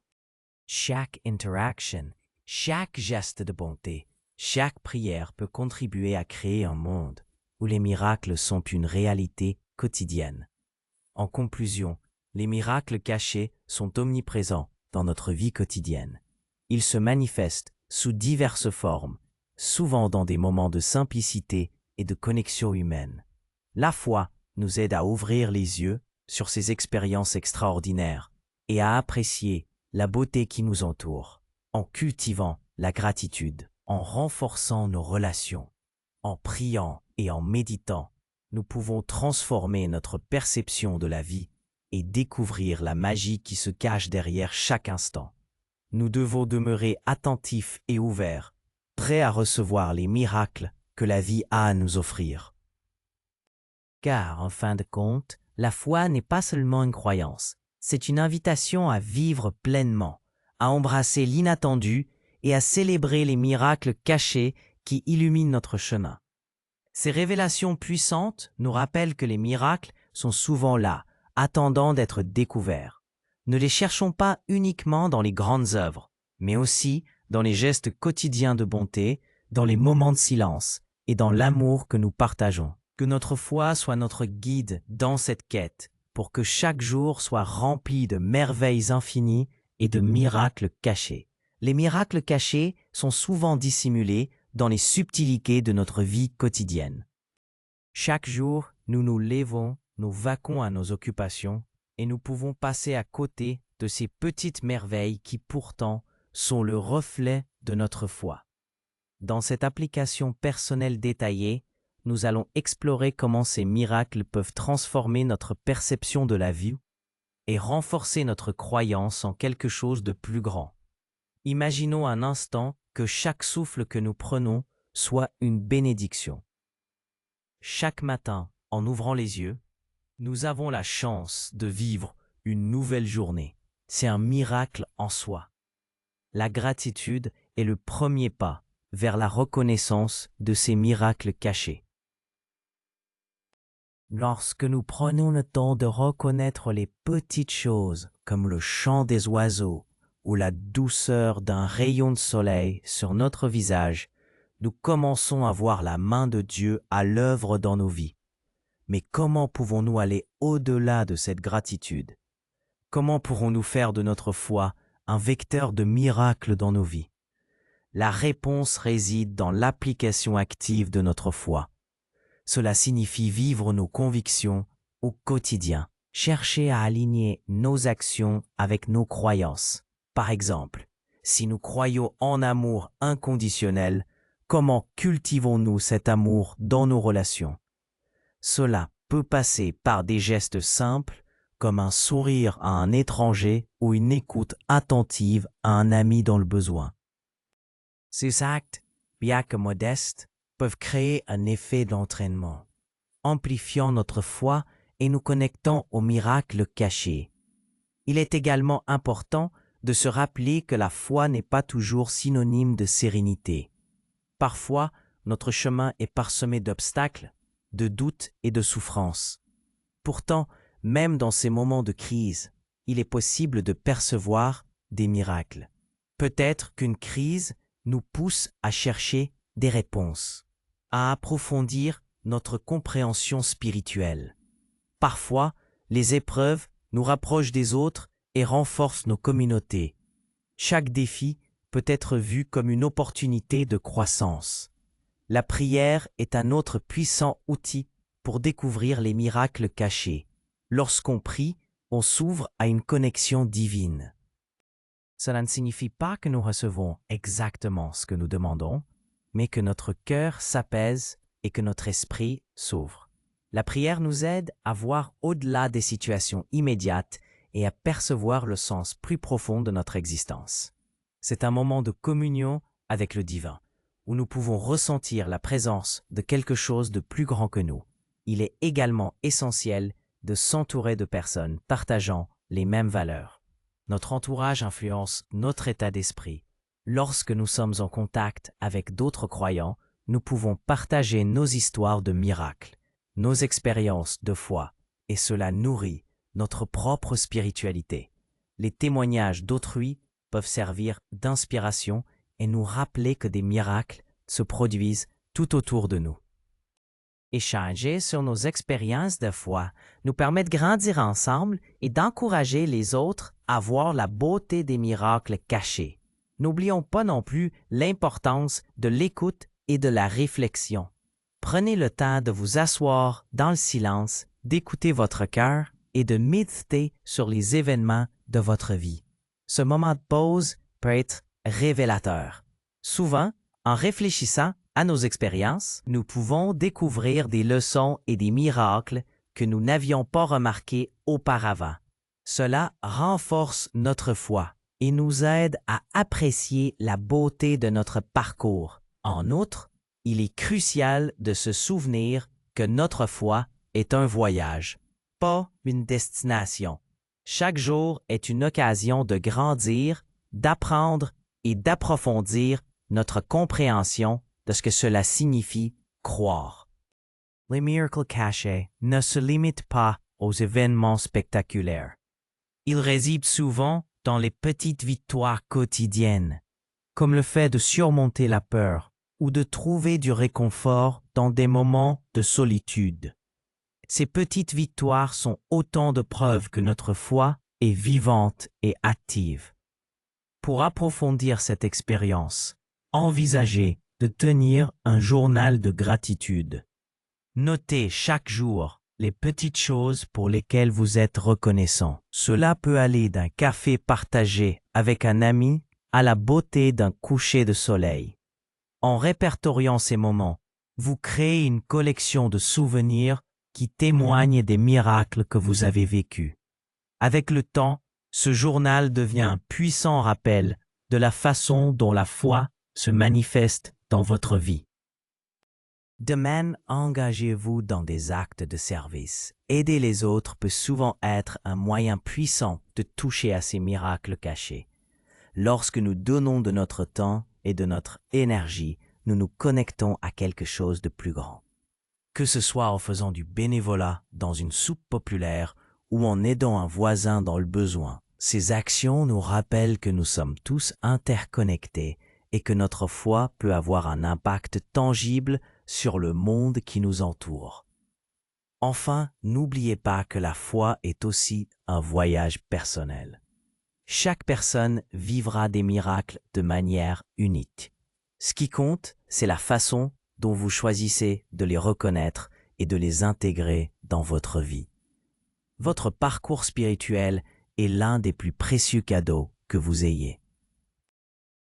Chaque interaction, chaque geste de bonté, chaque prière peut contribuer à créer un monde où les miracles sont une réalité quotidienne. En conclusion, les miracles cachés sont omniprésents dans notre vie quotidienne. Ils se manifestent sous diverses formes, souvent dans des moments de simplicité et de connexion humaine. La foi nous aide à ouvrir les yeux sur ces expériences extraordinaires et à apprécier la beauté qui nous entoure, en cultivant la gratitude, en renforçant nos relations, en priant et en méditant. Nous pouvons transformer notre perception de la vie et découvrir la magie qui se cache derrière chaque instant. Nous devons demeurer attentifs et ouverts, prêts à recevoir les miracles que la vie a à nous offrir. Car, en fin de compte, la foi n'est pas seulement une croyance, c'est une invitation à vivre pleinement, à embrasser l'inattendu et à célébrer les miracles cachés qui illuminent notre chemin. Ces révélations puissantes nous rappellent que les miracles sont souvent là, attendant d'être découverts. Ne les cherchons pas uniquement dans les grandes œuvres, mais aussi dans les gestes quotidiens de bonté, dans les moments de silence et dans l'amour que nous partageons. Que notre foi soit notre guide dans cette quête, pour que chaque jour soit rempli de merveilles infinies et de miracles cachés. Les miracles cachés sont souvent dissimulés dans les subtilités de notre vie quotidienne. Chaque jour, nous nous levons, nous vaquons à nos occupations et nous pouvons passer à côté de ces petites merveilles qui pourtant sont le reflet de notre foi. Dans cette application personnelle détaillée, nous allons explorer comment ces miracles peuvent transformer notre perception de la vie et renforcer notre croyance en quelque chose de plus grand. Imaginons un instant que chaque souffle que nous prenons soit une bénédiction. Chaque matin, en ouvrant les yeux, Nous avons la chance de vivre une nouvelle journée. C'est un miracle en soi. La gratitude est le premier pas vers la reconnaissance de ces miracles cachés. Lorsque nous prenons le temps de reconnaître les petites choses comme le chant des oiseaux ou la douceur d'un rayon de soleil sur notre visage, nous commençons à voir la main de Dieu à l'œuvre dans nos vies. Mais comment pouvons-nous aller au-delà de cette gratitude? Comment pourrons-nous faire de notre foi un vecteur de miracles dans nos vies? La réponse réside dans l'application active de notre foi. Cela signifie vivre nos convictions au quotidien, chercher à aligner nos actions avec nos croyances. Par exemple, si nous croyons en amour inconditionnel, comment cultivons-nous cet amour dans nos relations? Cela peut passer par des gestes simples comme un sourire à un étranger ou une écoute attentive à un ami dans le besoin. Ces actes, bien que modestes, peuvent créer un effet d'entraînement, amplifiant notre foi et nous connectant aux miracles cachés. Il est également important de se rappeler que la foi n'est pas toujours synonyme de sérénité. Parfois, notre chemin est parsemé d'obstacles, de doutes et de souffrances. Pourtant, même dans ces moments de crise, il est possible de percevoir des miracles. Peut-être qu'une crise nous pousse à chercher des réponses, à approfondir notre compréhension spirituelle. Parfois, les épreuves nous rapprochent des autres et renforcent nos communautés. Chaque défi peut être vu comme une opportunité de croissance. La prière est un autre puissant outil pour découvrir les miracles cachés. Lorsqu'on prie, on s'ouvre à une connexion divine. Cela ne signifie pas que nous recevons exactement ce que nous demandons, mais que notre cœur s'apaise et que notre esprit s'ouvre. La prière nous aide à voir au-delà des situations immédiates et à percevoir le sens plus profond de notre existence. C'est un moment de communion avec le divin, où nous pouvons ressentir la présence de quelque chose de plus grand que nous. Il est également essentiel de s'entourer de personnes partageant les mêmes valeurs. Notre entourage influence notre état d'esprit. Lorsque nous sommes en contact avec d'autres croyants, nous pouvons partager nos histoires de miracles, nos expériences de foi, et cela nourrit notre propre spiritualité. Les témoignages d'autrui peuvent servir d'inspiration et nous rappeler que des miracles se produisent tout autour de nous. Échanger sur nos expériences de foi nous permet de grandir ensemble et d'encourager les autres à voir la beauté des miracles cachés. N'oublions pas non plus l'importance de l'écoute et de la réflexion. Prenez le temps de vous asseoir dans le silence, d'écouter votre cœur et de méditer sur les événements de votre vie. Ce moment de pause peut être révélateur. Souvent, en réfléchissant à nos expériences, nous pouvons découvrir des leçons et des miracles que nous n'avions pas remarqués auparavant. Cela renforce notre foi et nous aide à apprécier la beauté de notre parcours. En outre, il est crucial de se souvenir que notre foi est un voyage, pas une destination. Chaque jour est une occasion de grandir, d'apprendre et d'approfondir notre compréhension de ce que cela signifie croire. Les miracles cachés ne se limitent pas aux événements spectaculaires. Ils résident souvent dans les petites victoires quotidiennes, comme le fait de surmonter la peur ou de trouver du réconfort dans des moments de solitude. Ces petites victoires sont autant de preuves que notre foi est vivante et active. Pour approfondir cette expérience, envisagez de tenir un journal de gratitude. Notez chaque jour les petites choses pour lesquelles vous êtes reconnaissant. Cela peut aller d'un café partagé avec un ami à la beauté d'un coucher de soleil. En répertoriant ces moments, vous créez une collection de souvenirs qui témoignent des miracles que vous avez vécus. Avec le temps, ce journal devient un puissant rappel de la façon dont la foi se manifeste dans votre vie. De même, engagez-vous dans des actes de service. Aider les autres peut souvent être un moyen puissant de toucher à ces miracles cachés. Lorsque nous donnons de notre temps et de notre énergie, nous nous connectons à quelque chose de plus grand. Que ce soit en faisant du bénévolat dans une soupe populaire ou en aidant un voisin dans le besoin, ces actions nous rappellent que nous sommes tous interconnectés et que notre foi peut avoir un impact tangible sur le monde qui nous entoure. Enfin, n'oubliez pas que la foi est aussi un voyage personnel. Chaque personne vivra des miracles de manière unique. Ce qui compte, c'est la façon dont vous choisissez de les reconnaître et de les intégrer dans votre vie. Votre parcours spirituel est l'un des plus précieux cadeaux que vous ayez.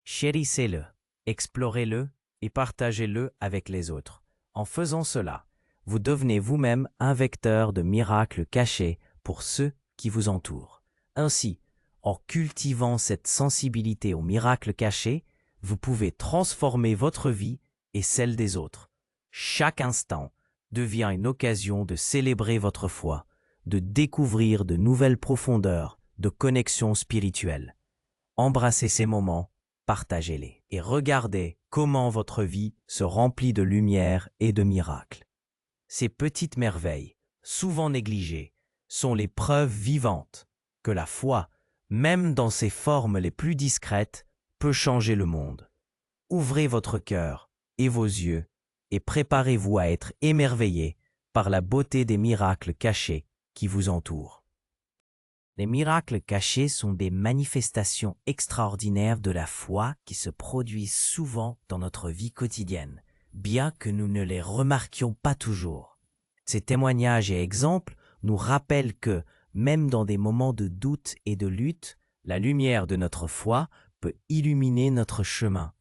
Chérissez-le, explorez-le et partagez-le avec les autres. En faisant cela, vous devenez vous-même un vecteur de miracles cachés pour ceux qui vous entourent. Ainsi, en cultivant cette sensibilité aux miracles cachés, vous pouvez transformer votre vie et celle des autres. Chaque instant devient une occasion de célébrer votre foi, de découvrir de nouvelles profondeurs de connexion spirituelle. Embrassez ces moments, partagez-les et regardez comment votre vie se remplit de lumière et de miracles. Ces petites merveilles, souvent négligées, sont les preuves vivantes que la foi, même dans ses formes les plus discrètes, peut changer le monde. Ouvrez votre cœur et vos yeux et préparez-vous à être émerveillés par la beauté des miracles cachés qui vous entourent. Les miracles cachés sont des manifestations extraordinaires de la foi qui se produisent souvent dans notre vie quotidienne, bien que nous ne les remarquions pas toujours. Ces témoignages et exemples nous rappellent que, même dans des moments de doute et de lutte, la lumière de notre foi peut illuminer notre chemin.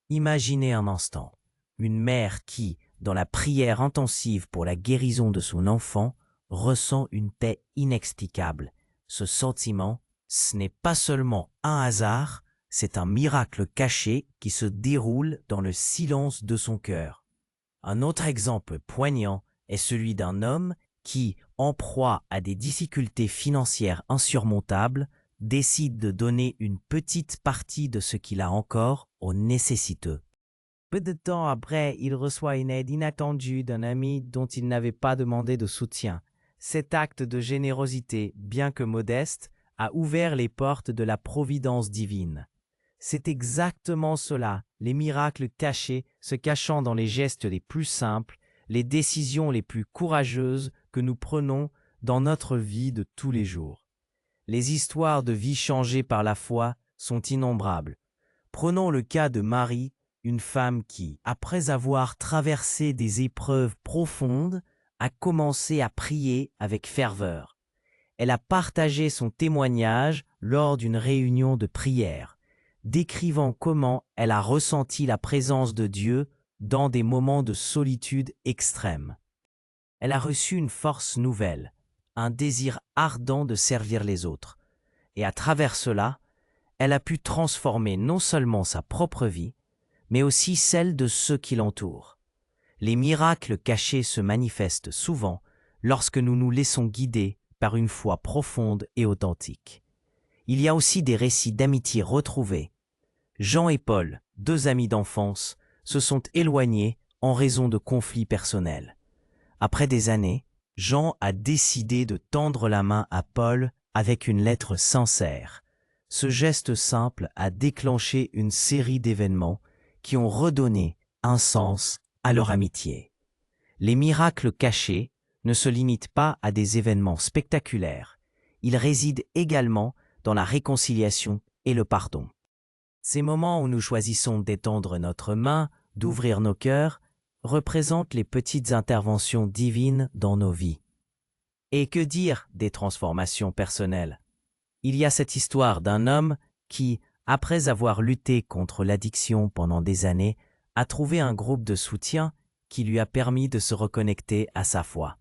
Imaginez un instant, une mère qui, dans la prière intensive pour la guérison de son enfant, ressent une paix inexplicable. Ce sentiment, ce n'est pas seulement un hasard, c'est un miracle caché qui se déroule dans le silence de son cœur. Un autre exemple poignant est celui d'un homme qui, en proie à des difficultés financières insurmontables, décide de donner une petite partie de ce qu'il a encore aux nécessiteux. Peu de temps après, il reçoit une aide inattendue d'un ami dont il n'avait pas demandé de soutien. Cet acte de générosité, bien que modeste, a ouvert les portes de la providence divine. C'est exactement cela, les miracles cachés se cachant dans les gestes les plus simples, les décisions les plus courageuses que nous prenons dans notre vie de tous les jours. Les histoires de vie changées par la foi sont innombrables. Prenons le cas de Marie, une femme qui, après avoir traversé des épreuves profondes, a commencé à prier avec ferveur. Elle a partagé son témoignage lors d'une réunion de prière, décrivant comment elle a ressenti la présence de Dieu dans des moments de solitude extrême. Elle a reçu une force nouvelle, un désir ardent de servir les autres, et à travers cela, elle a pu transformer non seulement sa propre vie, mais aussi celle de ceux qui l'entourent. Les miracles cachés se manifestent souvent lorsque nous nous laissons guider par une foi profonde et authentique. Il y a aussi des récits d'amitié retrouvés. Jean et Paul, deux amis d'enfance, se sont éloignés en raison de conflits personnels. Après des années, Jean a décidé de tendre la main à Paul avec une lettre sincère. Ce geste simple a déclenché une série d'événements qui ont redonné un sens à leur amitié. Les miracles cachés ne se limitent pas à des événements spectaculaires. Ils résident également dans la réconciliation et le pardon. Ces moments où nous choisissons d'étendre notre main, d'ouvrir nos cœurs, représentent les petites interventions divines dans nos vies. Et que dire des transformations personnelles? Il y a cette histoire d'un homme qui, après avoir lutté contre l'addiction pendant des années, a trouvé un groupe de soutien qui lui a permis de se reconnecter à sa foi.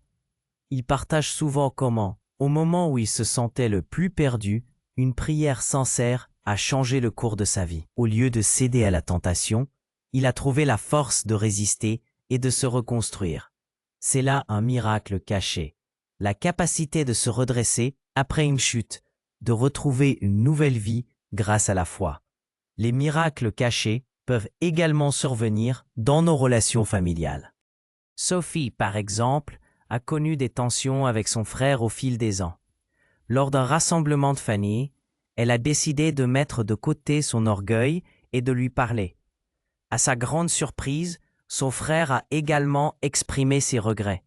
Il partage souvent comment, au moment où il se sentait le plus perdu, une prière sincère a changé le cours de sa vie. Au lieu de céder à la tentation, il a trouvé la force de résister et de se reconstruire. C'est là un miracle caché. La capacité de se redresser après une chute, de retrouver une nouvelle vie grâce à la foi. Les miracles cachés peuvent également survenir dans nos relations familiales. Sophie, par exemple, a connu des tensions avec son frère au fil des ans. Lors d'un rassemblement de famille, elle a décidé de mettre de côté son orgueil et de lui parler. À sa grande surprise, son frère a également exprimé ses regrets.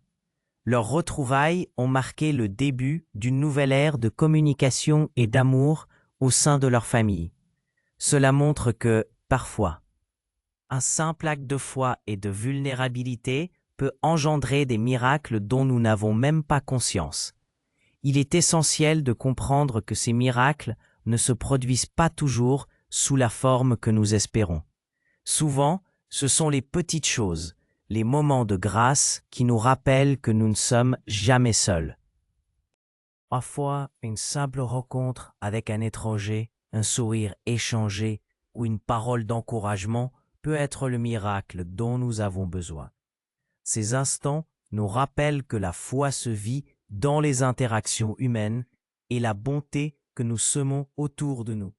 Leurs retrouvailles ont marqué le début d'une nouvelle ère de communication et d'amour au sein de leur famille. Cela montre que, parfois, un simple acte de foi et de vulnérabilité peut engendrer des miracles dont nous n'avons même pas conscience. Il est essentiel de comprendre que ces miracles ne se produisent pas toujours sous la forme que nous espérons. Souvent, ce sont les petites choses, les moments de grâce qui nous rappellent que nous ne sommes jamais seuls. Parfois, une simple rencontre avec un étranger, un sourire échangé ou une parole d'encouragement peut être le miracle dont nous avons besoin. Ces instants nous rappellent que la foi se vit dans les interactions humaines et la bonté que nous semons autour de nous.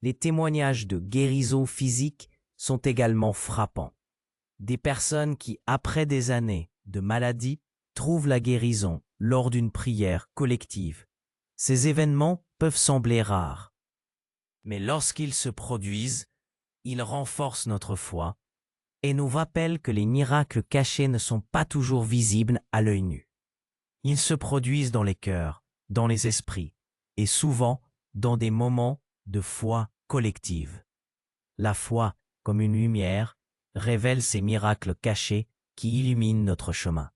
Les témoignages de guérison physique sont également frappants. Des personnes qui, après des années de maladie, trouvent la guérison lors d'une prière collective. Ces événements peuvent sembler rares, mais lorsqu'ils se produisent, ils renforcent notre foi et nous rappellent que les miracles cachés ne sont pas toujours visibles à l'œil nu. Ils se produisent dans les cœurs, dans les esprits, et souvent dans des moments de foi collective. La foi, comme une lumière, révèle ces miracles cachés qui illuminent notre chemin.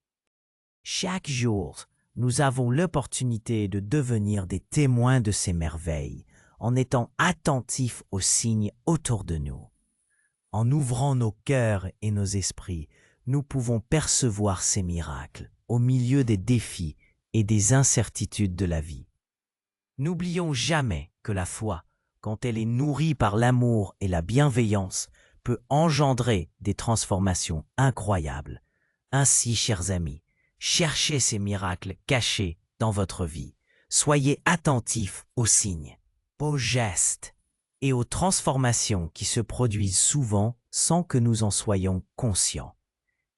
Chaque jour, nous avons l'opportunité de devenir des témoins de ces merveilles en étant attentifs aux signes autour de nous. En ouvrant nos cœurs et nos esprits, nous pouvons percevoir ces miracles au milieu des défis et des incertitudes de la vie. N'oublions jamais que la foi, quand elle est nourrie par l'amour et la bienveillance, peut engendrer des transformations incroyables. Ainsi, chers amis, cherchez ces miracles cachés dans votre vie. Soyez attentifs aux signes, aux gestes et aux transformations qui se produisent souvent sans que nous en soyons conscients.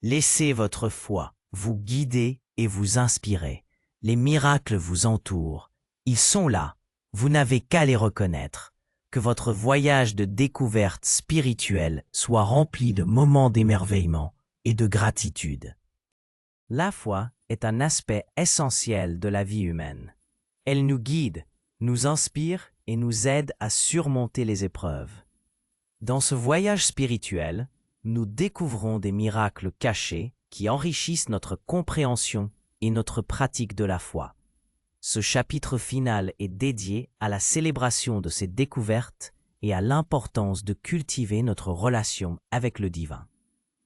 Laissez votre foi vous guider et vous inspirer. Les miracles vous entourent. Ils sont là. Vous n'avez qu'à les reconnaître. Que votre voyage de découverte spirituelle soit rempli de moments d'émerveillement et de gratitude. La foi est un aspect essentiel de la vie humaine. Elle nous guide, nous inspire et nous aide à surmonter les épreuves. Dans ce voyage spirituel, nous découvrons des miracles cachés qui enrichissent notre compréhension et notre pratique de la foi. Ce chapitre final est dédié à la célébration de ces découvertes et à l'importance de cultiver notre relation avec le divin.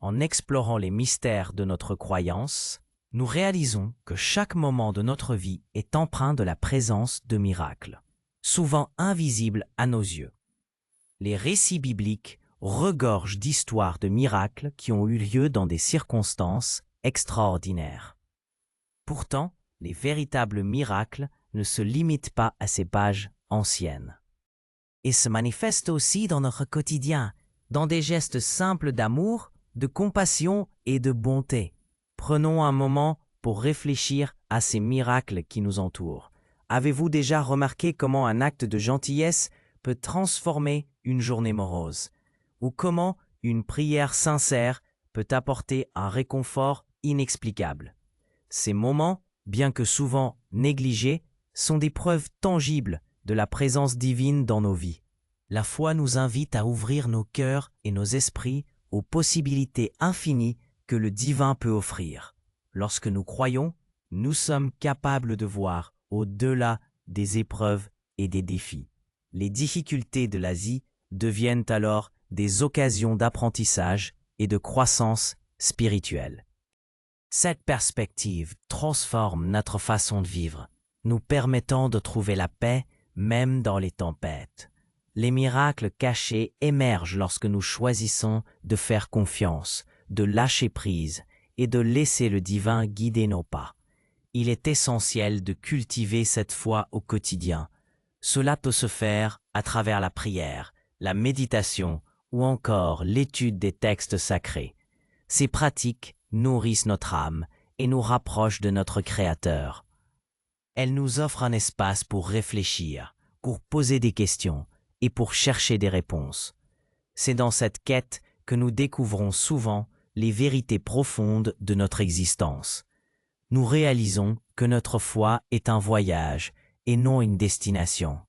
En explorant les mystères de notre croyance, nous réalisons que chaque moment de notre vie est empreint de la présence de miracles, souvent invisibles à nos yeux. Les récits bibliques regorgent d'histoires de miracles qui ont eu lieu dans des circonstances extraordinaires. Pourtant, les véritables miracles ne se limitent pas à ces pages anciennes. Ils se manifestent aussi dans notre quotidien, dans des gestes simples d'amour, de compassion et de bonté. Prenons un moment pour réfléchir à ces miracles qui nous entourent. Avez-vous déjà remarqué comment un acte de gentillesse peut transformer une journée morose? Ou comment une prière sincère peut apporter un réconfort inexplicable? Ces moments, bien que souvent négligés, sont des preuves tangibles de la présence divine dans nos vies. La foi nous invite à ouvrir nos cœurs et nos esprits aux possibilités infinies que le divin peut offrir. Lorsque nous croyons, nous sommes capables de voir au-delà des épreuves et des défis. Les difficultés de la vie deviennent alors des occasions d'apprentissage et de croissance spirituelle. Cette perspective transforme notre façon de vivre, nous permettant de trouver la paix même dans les tempêtes. Les miracles cachés émergent lorsque nous choisissons de faire confiance, de lâcher prise et de laisser le divin guider nos pas. Il est essentiel de cultiver cette foi au quotidien. Cela peut se faire à travers la prière, la méditation ou encore l'étude des textes sacrés. Ces pratiques nourrissent notre âme et nous rapprochent de notre Créateur. Elles nous offrent un espace pour réfléchir, pour poser des questions et pour chercher des réponses. C'est dans cette quête que nous découvrons souvent les vérités profondes de notre existence. Nous réalisons que notre foi est un voyage et non une destination.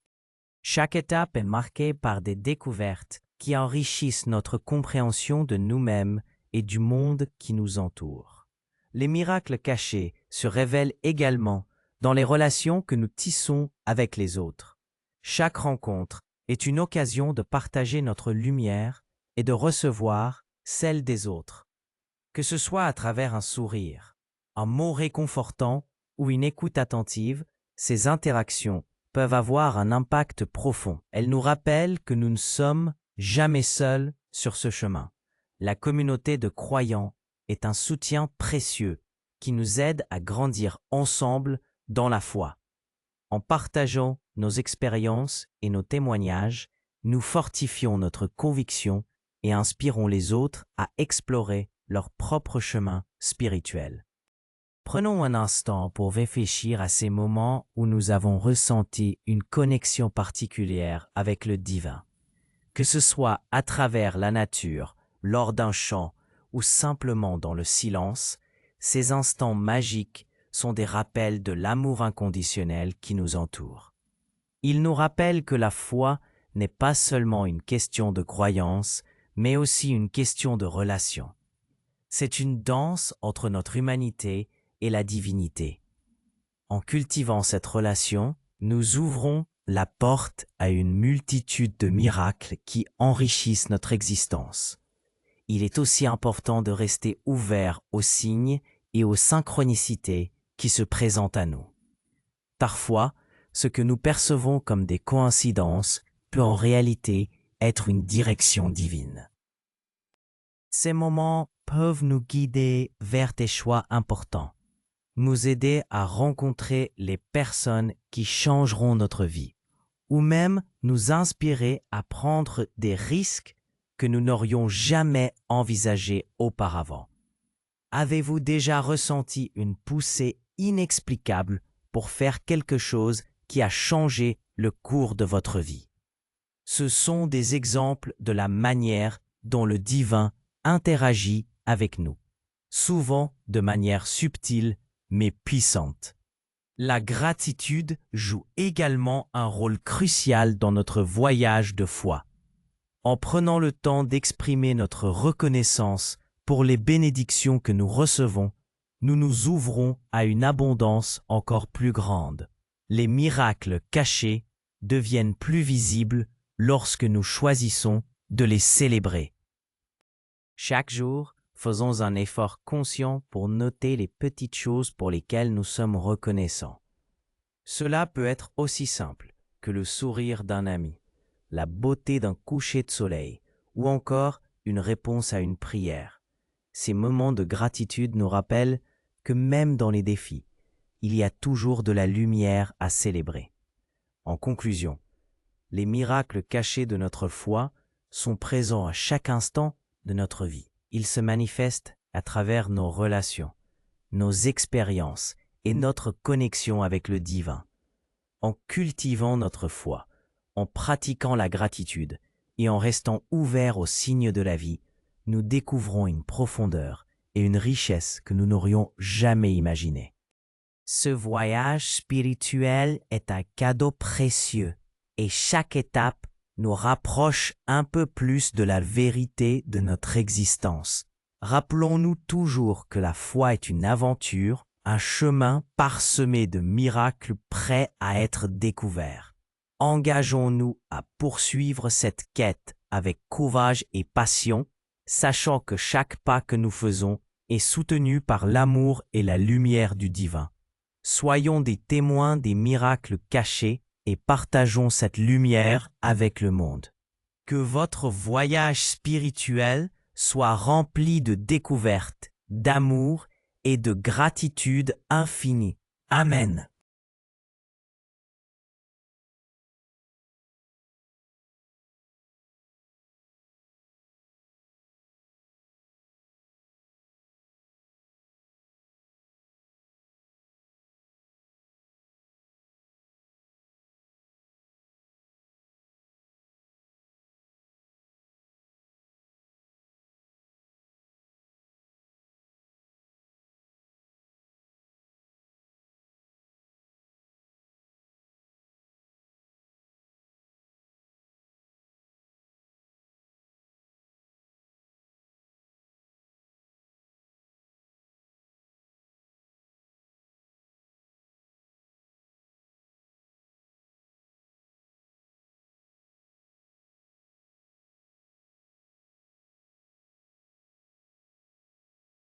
Chaque étape est marquée par des découvertes qui enrichissent notre compréhension de nous-mêmes et du monde qui nous entoure. Les miracles cachés se révèlent également dans les relations que nous tissons avec les autres. Chaque rencontre est une occasion de partager notre lumière et de recevoir celle des autres. Que ce soit à travers un sourire, un mot réconfortant ou une écoute attentive, ces interactions peuvent avoir un impact profond. Elles nous rappellent que nous ne sommes jamais seuls sur ce chemin. La communauté de croyants est un soutien précieux qui nous aide à grandir ensemble dans la foi. En partageant nos expériences et nos témoignages, nous fortifions notre conviction et inspirons les autres à explorer leur propre chemin spirituel. Prenons un instant pour réfléchir à ces moments où nous avons ressenti une connexion particulière avec le divin. Que ce soit à travers la nature, lors d'un chant ou simplement dans le silence, ces instants magiques sont des rappels de l'amour inconditionnel qui nous entoure. Ils nous rappellent que la foi n'est pas seulement une question de croyance, mais aussi une question de relation. C'est une danse entre notre humanité et la divinité. En cultivant cette relation, nous ouvrons la porte à une multitude de miracles qui enrichissent notre existence. Il est aussi important de rester ouvert aux signes et aux synchronicités qui se présentent à nous. Parfois, ce que nous percevons comme des coïncidences peut en réalité être une direction divine. Ces moments peuvent nous guider vers des choix importants, nous aider à rencontrer les personnes qui changeront notre vie, ou même nous inspirer à prendre des risques que nous n'aurions jamais envisagés auparavant. Avez-vous déjà ressenti une poussée inexplicable pour faire quelque chose qui a changé le cours de votre vie? Ce sont des exemples de la manière dont le divin interagit avec nous, souvent de manière subtile mais puissante. La gratitude joue également un rôle crucial dans notre voyage de foi. En prenant le temps d'exprimer notre reconnaissance pour les bénédictions que nous recevons, nous nous ouvrons à une abondance encore plus grande. Les miracles cachés deviennent plus visibles lorsque nous choisissons de les célébrer. Chaque jour, faisons un effort conscient pour noter les petites choses pour lesquelles nous sommes reconnaissants. Cela peut être aussi simple que le sourire d'un ami, la beauté d'un coucher de soleil ou encore une réponse à une prière. Ces moments de gratitude nous rappellent que même dans les défis, il y a toujours de la lumière à célébrer. En conclusion, les miracles cachés de notre foi sont présents à chaque instant de notre vie. Ils se manifestent à travers nos relations, nos expériences et notre connexion avec le divin. En cultivant notre foi, en pratiquant la gratitude et en restant ouverts aux signes de la vie, nous découvrons une profondeur et une richesse que nous n'aurions jamais imaginées. Ce voyage spirituel est un cadeau précieux et chaque étape nous rapproche un peu plus de la vérité de notre existence. Rappelons-nous toujours que la foi est une aventure, un chemin parsemé de miracles prêts à être découverts. Engageons-nous à poursuivre cette quête avec courage et passion, sachant que chaque pas que nous faisons est soutenu par l'amour et la lumière du divin. Soyons des témoins des miracles cachés et partageons cette lumière avec le monde. Que votre voyage spirituel soit remplie de découvertes, d'amour et de gratitude infinie. Amen.